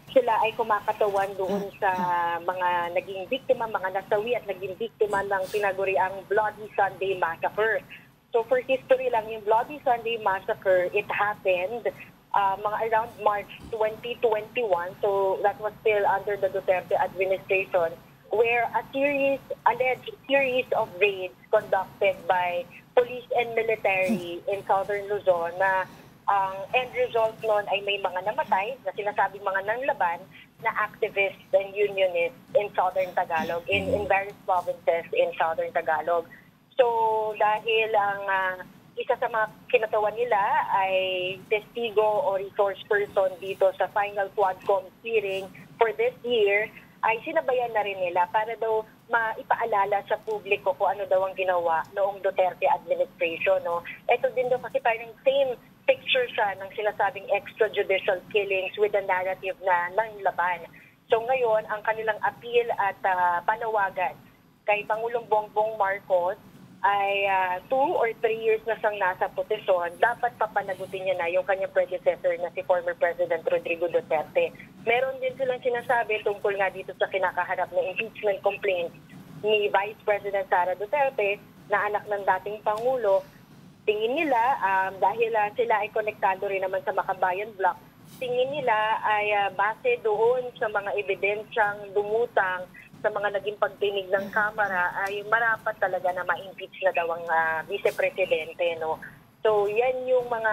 Sila ay kumakatawan doon sa mga naging biktima, mga nasawi at naging biktima ng pinaguriang Bloody Sunday Massacre. So for history lang, yung Bloody Sunday Massacre, it happened mga around March 2021. So that was still under the Duterte administration, where a alleged series of raids conducted by police and military in southern Luzon na ang end result nun ay may mga namatay na sinasabing mga nanlaban na activists and unionists in southern Tagalog, in various provinces in southern Tagalog. So dahil ang isa sa mga kinatawan nila ay testigo o resource person dito sa final Quadcom hearing for this year, ay sinabayan na rin nila para daw maipaalala sa publiko kung ano daw ang ginawa noong Duterte administration. No? Ito din daw kasi parang same picture siya ng sinasabing extrajudicial killings with the narrative na nanlaban. So ngayon, ang kanilang appeal at panawagan kay Pangulong Bongbong Marcos ay 2 or 3 years na siyang nasa posisyon, dapat papanagutin niya na yung kanyang predecessor na si former President Rodrigo Duterte. Meron din silang sinasabi tungkol nga dito sa kinakaharap na impeachment complaint ni Vice President Sara Duterte na anak ng dating Pangulo. Tingin nila, dahil sila ay konektado rin naman sa Makabayan Block, tingin nila ay base doon sa mga ebidensyang dumutang sa mga naging pagdinig ng Kamara ay marapat talaga na ma-impeach na daw ang vice-presidente. No? So yan yung mga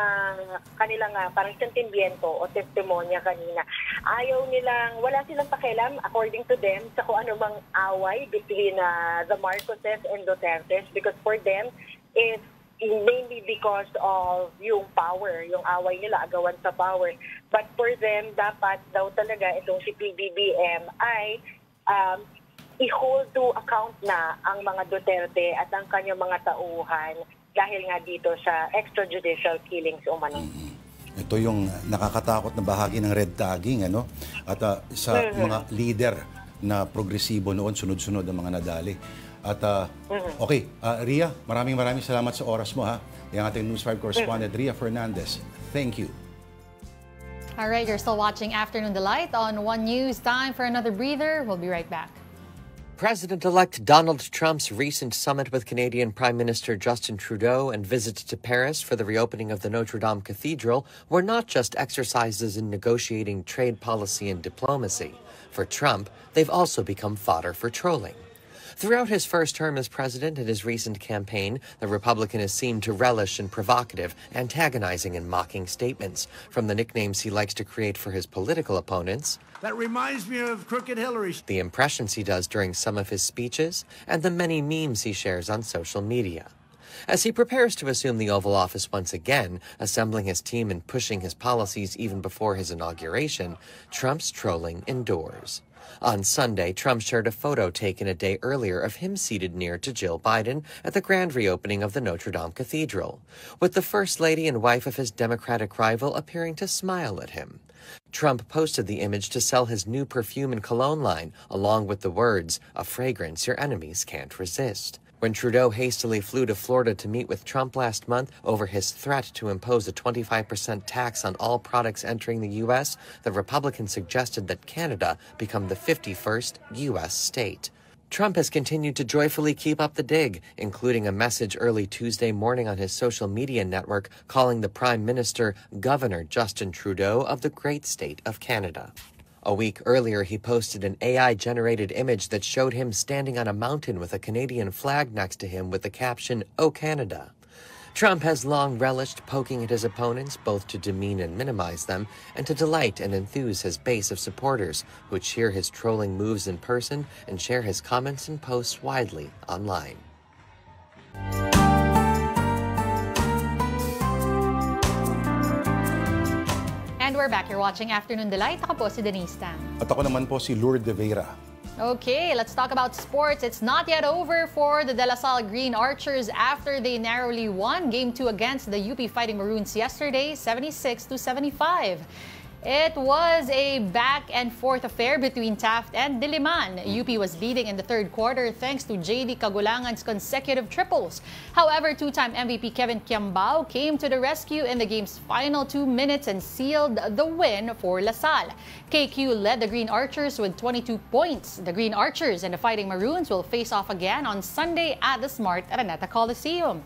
kanilang parang sentimiento o testimonya kanina. Ayaw nilang, wala silang pakialam according to them sa kung ano mang away between the Marcoses and Dutertes, because for them it's mainly because of yung power, yung away nila, agawan sa power. But for them, dapat daw talaga itong si PBBM ay i-hold to account na ang mga Duterte at ang kanyang mga tauhan dahil nga dito sa extrajudicial killings umano. Ito yung nakakatakot na bahagi ng red tagging, ano? At sa mga leader na progresibo noon, sunod-sunod ang mga nadali. At okay, Ria, maraming salamat sa oras mo, ha? Yung ating News 5 correspondent, Ria Fernandez. Thank you. All right, you're still watching Afternoon Delight on One News. Time for another breather. We'll be right back. President-elect Donald Trump's recent summit with Canadian Prime Minister Justin Trudeau and visit to Paris for the reopening of the Notre Dame Cathedral were not just exercises in negotiating trade policy and diplomacy. For Trump, they've also become fodder for trolling. Throughout his first term as president and his recent campaign, the Republican is seen to relish in provocative, antagonizing, and mocking statements, from the nicknames he likes to create for his political opponents. That reminds me of Crooked Hillary. The impressions he does during some of his speeches, and the many memes he shares on social media. As he prepares to assume the Oval Office once again, assembling his team and pushing his policies even before his inauguration, Trump's trolling endures. On Sunday, Trump shared a photo taken a day earlier of him seated near to Jill Biden at the grand reopening of the Notre Dame Cathedral, with the First Lady and wife of his Democratic rival appearing to smile at him. Trump posted the image to sell his new perfume and cologne line, along with the words, "A fragrance your enemies can't resist." When Trudeau hastily flew to Florida to meet with Trump last month over his threat to impose a 25% tax on all products entering the U.S., the Republican suggested that Canada become the 51st U.S. state. Trump has continued to joyfully keep up the dig, including a message early Tuesday morning on his social media network calling the Prime Minister Governor Justin Trudeau of the great state of Canada. A week earlier, he posted an AI-generated image that showed him standing on a mountain with a Canadian flag next to him with the caption, "O Canada." Trump has long relished poking at his opponents, both to demean and minimize them, and to delight and enthuse his base of supporters, who cheer his trolling moves in person and share his comments and posts widely online. And we're back. You're watching Afternoon Delight. Ako po si Denise Tan. At ako naman po si Lourdes de Vera. Okay, let's talk about sports. It's not yet over for the De La Salle Green Archers after they narrowly won Game 2 against the UP Fighting Maroons yesterday, 76-75. It was a back-and-forth affair between Taft and Diliman. UP was leading in the third quarter thanks to JD Kagulangan's consecutive triples. However, two-time MVP Kevin Kiambao came to the rescue in the game's final 2 minutes and sealed the win for La Salle. KQ led the Green Archers with 22 points. The Green Archers and the Fighting Maroons will face off again on Sunday at the Smart Araneta Coliseum.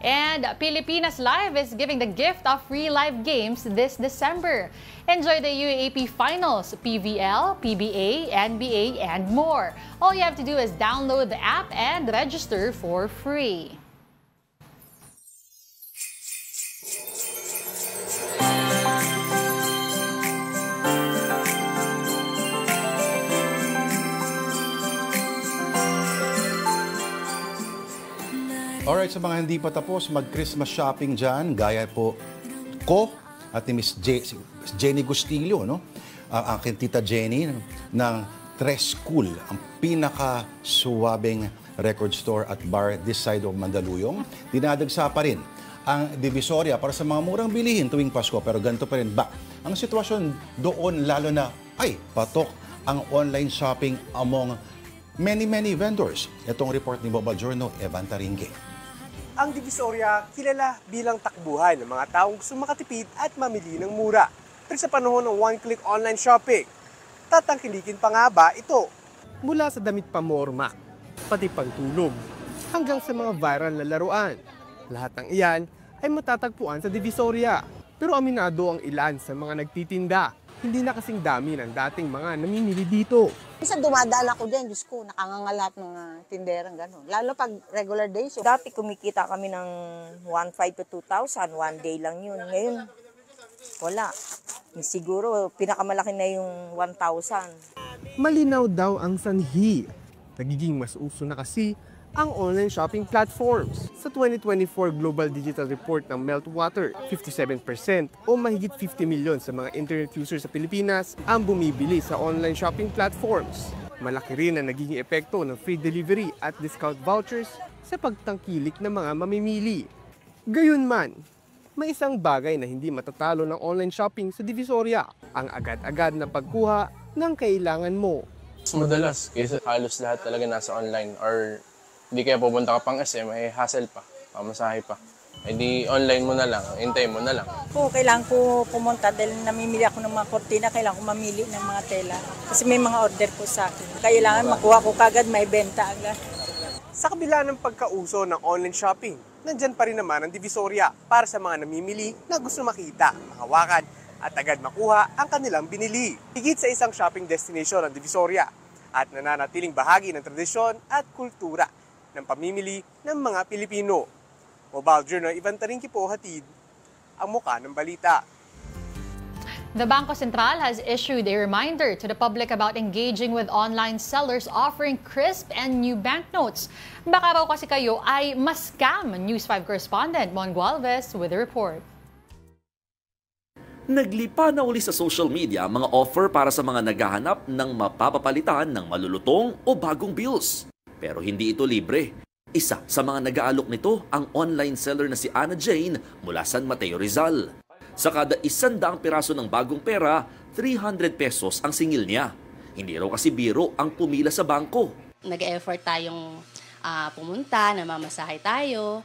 And Pilipinas Live is giving the gift of free live games this December. Enjoy the UAAP Finals, PVL, PBA, NBA, and more. All you have to do is download the app and register for free. Alright, sa mga hindi pa tapos, mag-Christmas shopping dyan, gaya po ko at ni Miss Jenny Gustillo, no? Ang aking tita Jenny ng Tres Cool, ang pinaka-suwabing record store at bar this side of Mandaluyong. Dinadagsa pa rin ang Divisoria para sa mga murang bilihin tuwing Pasko, pero ganito pa rin ba ang sitwasyon doon, lalo na ay patok ang online shopping among many vendors. Itong report ni Bob Aljorno, Evan Taringe. Ang Divisoria kilala bilang takbuhan ng mga taong gusto makatipid at mamili ng mura. Pero sa panahon ng one-click online shopping, tatangkilikin pa nga ba ito? Mula sa damit pamorma, pati pantulog, hanggang sa mga viral na laruan. Lahat ng iyan ay matatagpuan sa Divisoria. Pero aminado ang ilan sa mga nagtitinda, hindi na kasing dami ng dating mga namimili dito. Minsan dumadaan ako dyan, Diyos ko, nakangangalap ng tinderang gano'n. Lalo pag regular days. So, dati kumikita kami ng 1,500 to 2,000, one day lang yun. Ngayon, wala. Siguro, pinakamalaki na yung 1,000. Malinaw daw ang sanhi. Nagiging mas uso na kasi ang online shopping platforms. Sa 2024 Global Digital Report ng Meltwater, 57% o mahigit 50 milyon sa mga internet users sa Pilipinas ang bumibili sa online shopping platforms. Malaki rin ang nagiging epekto ng free delivery at discount vouchers sa pagtangkilik ng mga mamimili. Gayunman, may isang bagay na hindi matatalo ng online shopping sa Divisoria, ang agad-agad na pagkuha ng kailangan mo. Madalas, kasi halos lahat talaga nasa online or hindi kaya pupunta ka pang SM, may hassle pa, pamasahe pa. Eh di online mo na lang, hintay mo na lang. Kung kailangan ko pumunta dahil namimili ako ng mga kortina, kailangan ko mamili ng mga tela. Kasi may mga order po sa akin. Kailangan makuha ko kagad, may benta agad. Sa kabila ng pagkauso ng online shopping, nandyan pa rin naman ang Divisoria para sa mga namimili na gusto makita, mahawakan at agad makuha ang kanilang binili. Higit sa isang shopping destination ang Divisoria. at nananatiling bahagi ng tradisyon at kultura ng pamimili ng mga Pilipino. Mobile Journal, Ivan Taringki po, hatid ang muka ng balita. The Bangko Sentral has issued a reminder to the public about engaging with online sellers offering crisp and new banknotes. Baka raw kasi kayo ay ma-scam. News 5 correspondent Mon Gualvez with the report. Naglipa na uli sa social media ang mga offer para sa mga naghahanap ng mapapapalitan ng malulutong o bagong bills. Pero hindi ito libre. Isa sa mga nag-aalok nito ang online seller na si Ana Jane mula San Mateo, Rizal. Sa kada 100 piraso ng bagong pera, 300 pesos ang singil niya. Hindi raw kasi biro ang pumila sa bangko. Nag-effort tayong pumunta, namamasahe tayo.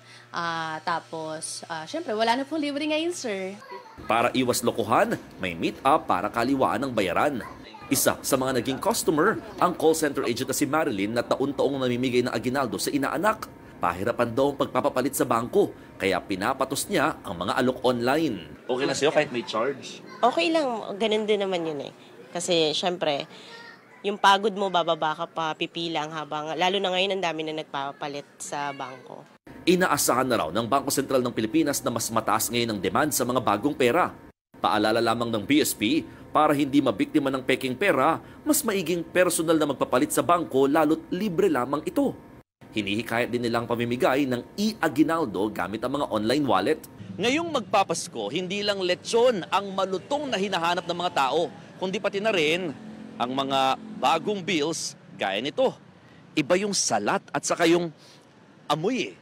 Tapos, syempre, wala na pong libre ngayon, sir. Para iwas lokohan, may meet-up para kaliwaan ng bayaran. Isa sa mga naging customer, ang call center agent na si Marilyn na taon-taong namimigay ng aginaldo sa inaanak. Pahirapan daw ang pagpapapalit sa bangko, kaya pinapatos niya ang mga alok online. Okay lang sa'yo kahit may charge? Okay lang, ganun din naman yun eh. Kasi syempre, yung pagod mo, bababa ka pa, pipilang habang, lalo na ngayon ang dami na nagpapalit sa bangko. Inaasahan na raw ng Bangko Sentral ng Pilipinas na mas mataas ngayon ang demand sa mga bagong pera. Paalala lamang ng BSP, para hindi mabiktima ng peking pera, mas maiging personal na magpapalit sa bangko lalo't libre lamang ito. Hinihikayat din nilang pamimigay ng e-aginaldo gamit ang mga online wallet. Ngayong magpapasko, hindi lang lechon ang malutong na hinahanap ng mga tao, kundi pati na rin ang mga bagong bills gaya nito. Iba yung salat at saka yung amoy eh.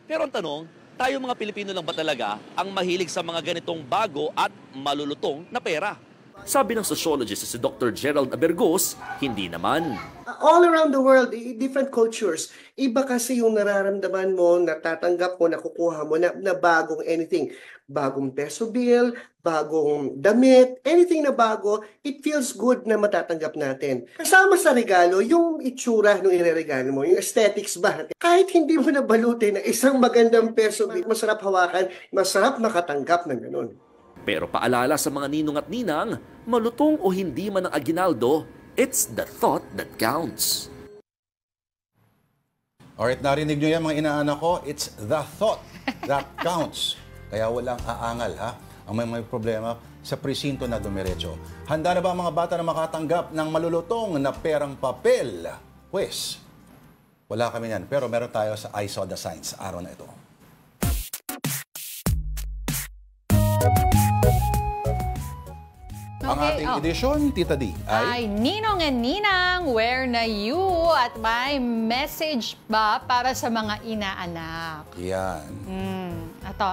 Pero ang tanong, tayo mga Pilipino lang ba talaga ang mahilig sa mga ganitong bago at malulutong na pera? Sabi ng sociologist si Dr. Gerald Abergos, hindi naman. All around the world, different cultures, iba kasi yung nararamdaman mo, natatanggap mo, nakukuha mo na bagong anything. Bagong peso bill, bagong damit, anything na bago, it feels good na matatanggap natin. Kasama sa regalo, yung itsura nung ireregalo mo, yung aesthetics ba? Kahit hindi mo nabalutin ng isang magandang peso bill, masarap hawakan, masarap makatanggap ng ganun. Pero paalala sa mga ninong at ninang, malutong o hindi man ang aginaldo, it's the thought that counts. Alright, narinig nyo yan mga inaanak ko, it's the thought that counts. Kaya walang aangal ha, ang may problema sa presinto na dumiretso. Handa na ba ang mga bata na makatanggap ng malulutong na perang papel? Pues, wala kami yan. Pero meron tayo sa I Saw the Signs araw na ito. Ang ating edisyon, Tita D, ay Ninong and Ninang, where na you? At may message ba para sa mga inaanak? Yan.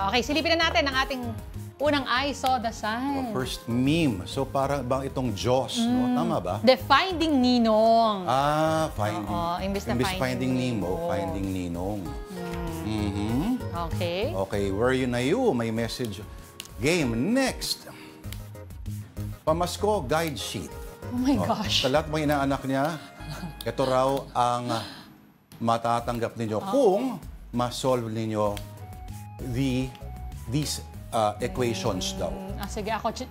Okay, silipin na natin ang ating unang I Saw the Sign. First meme. So parang bang itong Diyos, no? Tama ba? The Finding Ninong. Finding. Imbis na Finding Nemo, Finding Ninong. Okay. Okay, where you na you? May message. Game. Next. Pamasko guide sheet. Oh my gosh. Sa lahat mga inaanak niya, ito raw ang matatanggap ninyo kung ma-solve ninyo these equations daw. Sige, ako...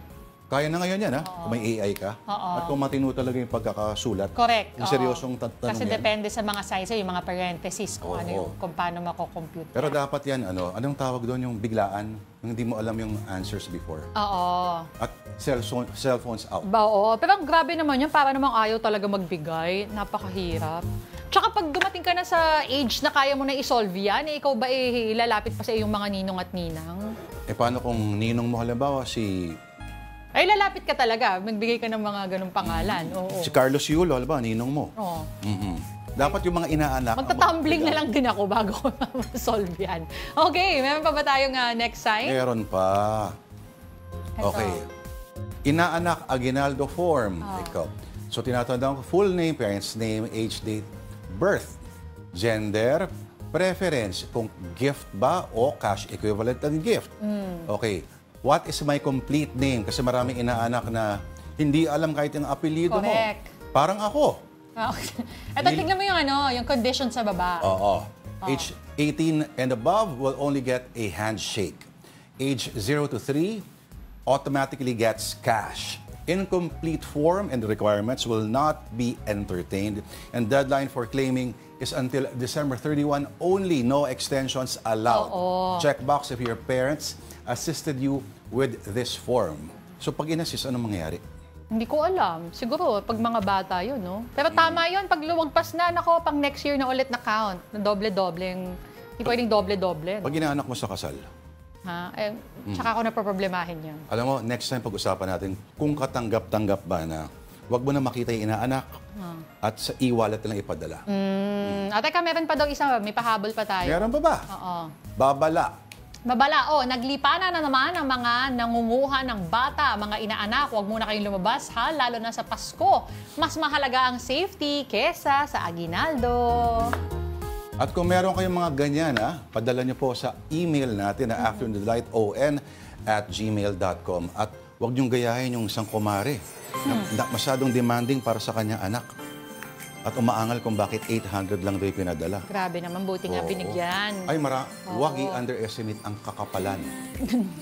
Kaya na ngayon yan, ha? Kung may AI ka. At kung matino talaga yung pagkakasulat. Correct. Yung seryosong tanong Kasi yan. depende sa mga size, yung mga parentheses, kung paano mako-compute. Pero dapat yan, anong tawag doon, yung biglaan, yung hindi mo alam yung answers before. Oo. At cellphones out. Oo. Pero grabe naman yan, para namang ayaw talaga magbigay. Napakahirap. Tsaka pag dumating ka na sa age na kaya mo na i-solve yan, ikaw ba ilalapit pa sa iyong mga ninong at ninang? Paano kung ninong mo halimbawa ay, lalapit ka talaga. Magbigay ka ng mga ganung pangalan. Oo. Si Carlos Yulo, alam ba, ninong mo. Oo. Dapat yung mga inaanak... Magtatumbling na lang din ako bago ko ma-solve yan. Okay, meron pa ba tayong next sign? Meron pa. Okay. Inaanak aginaldo form. Ikaw. So, tinatandaan ko full name, parents name, age, date, birth, gender, preference, kung gift ba o cash equivalent ng gift. Okay. What is my complete name? Kasi maraming inaanak na hindi alam kahit yung apelyido mo. Parang ako. Ito, tignan mo yung condition sa baba. Oo. Age 18 and above will only get a handshake. Age 0 to 3 automatically gets cash. incomplete form and requirements will not be entertained. And deadline for claiming is until December 31 only. No extensions allowed. Checkbox if your parents assisted you with this form. So pag in-assist, anong mangyayari? Hindi ko alam. Siguro, pag mga bata yun, no? Pero tama yun, pag lumagpas na, nako, pang next year na ulit na count. Na doble-doble. Hindi pwedeng doble-doble. Pag inaanak mo sa kasal, Ha? Tsaka ako napaproblemahin yan. alam mo, next time pag-usapan natin kung katanggap-tanggap ba na wag mo na makita yung inaanak at sa e-wallet lang ipadala. Teka, meron pa daw isa. May pahabol pa tayo. Meron pa ba? Oo. Babala. Mabala, naglipana na naman ang mga nangunguha ng bata, mga inaanak. Huwag muna kayong lumabas, ha? Lalo na sa Pasko. Mas mahalaga ang safety kesa sa aginaldo. At kung meron kayong mga ganyan, padala nyo po sa email natin na afternoondelighton@gmail.com. At huwag nyong gayahin yung isang kumare na masyadong demanding para sa kanyang anak. At umaangal kung bakit 800 lang daw yung pinadala. Grabe naman, buti nga binigyan. Ay, huwag i-underestimate ang kakapalan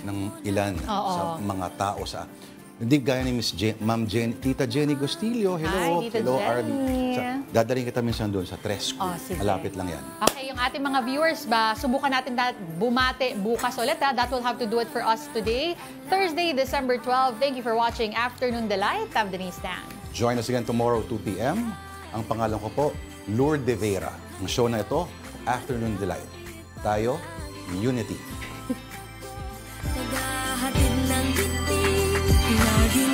ng ilan sa mga tao sa... Hindi gaya ni Ma'am Tita Jenny Gostillo. Hello. Hi, Tita Hello, Jenny. Arby. Dadaling kita minsan doon sa Tresco. Sige. Malapit lang yan. Okay, yung ating mga viewers ba, subukan natin bumate bukas ulit. That will have to do it for us today. Thursday, December 12. Thank you for watching Afternoon Delight. I'm Denise Tan. Join us again tomorrow, 2 p.m. Ang pangalan ko po, Lourdes de Vera. Ang show na ito, Afternoon Delight. Tayo, Unity. Naghahatid ng titig, laging